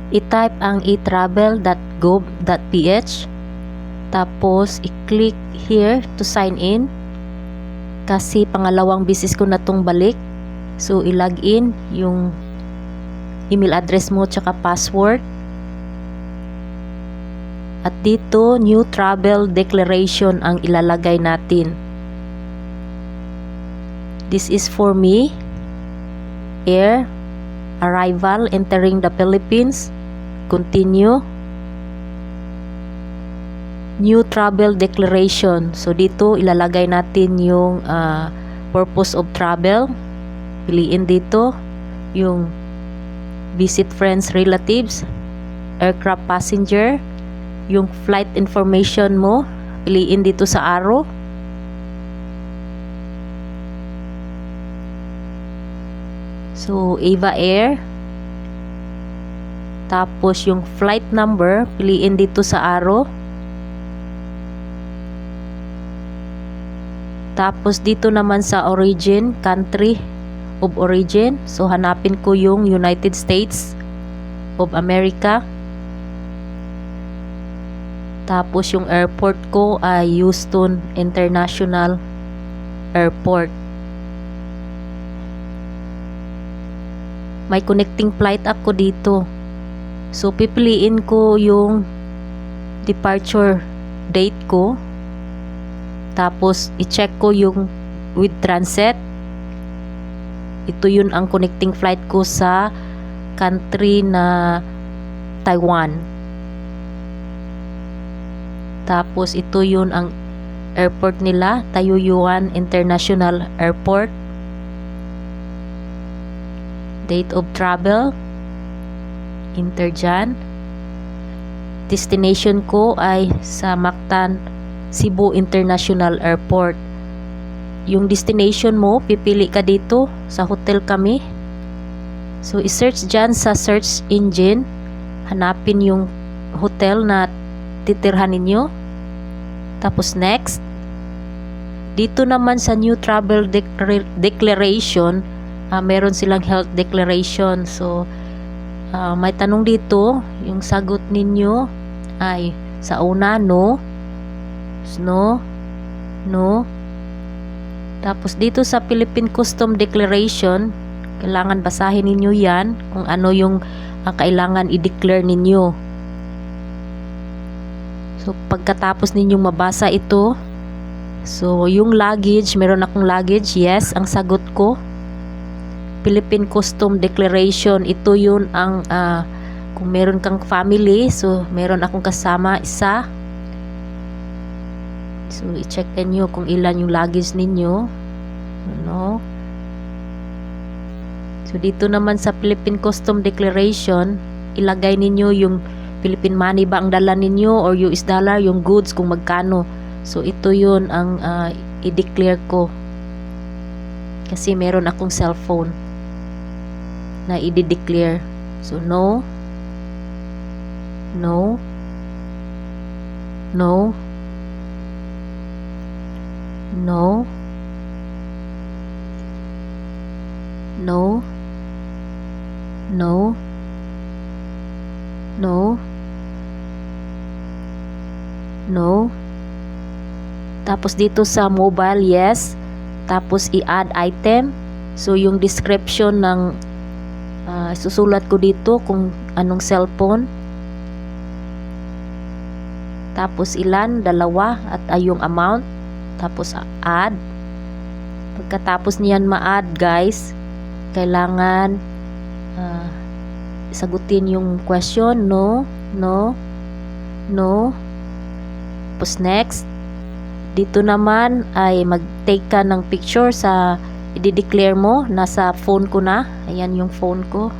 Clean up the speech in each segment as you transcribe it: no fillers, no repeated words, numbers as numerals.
i-type ang etravel.gov.ph, tapos i-click here to sign in kasi pangalawang bisis ko na tong balik. So i-login yung email address mo tsaka password. At dito new travel declaration ang ilalagay natin. This is for me, air, arrival, entering the Philippines, continue, new travel declaration. So dito ilalagay natin yung purpose of travel. Piliin dito yung visit friends, relatives, aircraft passenger, yung flight information mo, piliin dito sa arrow. So Ava Air, tapos yung flight number, piliin dito sa arrow. Tapos dito naman sa origin, country of origin, so hanapin ko yung United States of America. Tapos yung airport ko ay Houston International Airport. May connecting flight ako dito. So pipiliin ko yung departure date ko. Tapos i-check ko yung with transit. Ito yun ang connecting flight ko sa country na Taiwan. Tapos ito yun ang airport nila, Taoyuan International Airport. Date of travel, enter dyan. Destination ko ay sa Mactan, Cebu International Airport. Yung destination mo, pipili ka dito, sa hotel kami. So i-search dyan sa search engine, hanapin yung hotel na titirhan ninyo. Tapos next, dito naman sa new travel declaration, meron silang health declaration. So may tanong dito, yung sagot ninyo ay sa una no, no. Tapos dito sa Philippine Custom Declaration, kailangan basahin ninyo yan kung ano yung kailangan i-declare ninyo. So pagkatapos ninyong mabasa ito, so yung luggage, meron akong luggage, yes, ang sagot ko Philippine Custom Declaration. Ito yun ang kung meron kang family, so meron akong kasama isa. So i-check nyo kung ilan yung luggage ninyo, no? So dito naman sa Philippine Custom Declaration, ilagay ninyo yung Philippine money ba ang dala ninyo or US dollar, yung goods kung magkano. So ito yun ang i-declare ko kasi meron akong cellphone na i-declare. So no, no, no, no, no, no, no, no. Tapos dito sa mobile, yes. Tapos i-add item. So yung description ng susulat ko dito kung anong cellphone. Tapos ilan, dalawa, at yung amount. Tapos add. Pagkatapos niyan ma-add, guys, kailangan sagutin yung question, no, no, no. Tapos next, dito naman ay mag-take ka ng picture sa i-declare mo. Nasa phone ko na, ayan yung phone ko,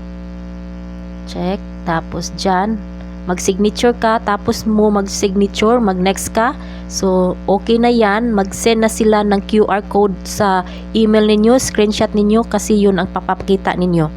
check. Tapos dyan mag-signature ka, tapos mo mag-signature, mag-next ka. So okay na yan, mag-send na sila ng QR code sa email ninyo, screenshot ninyo kasi yun ang papakita ninyo.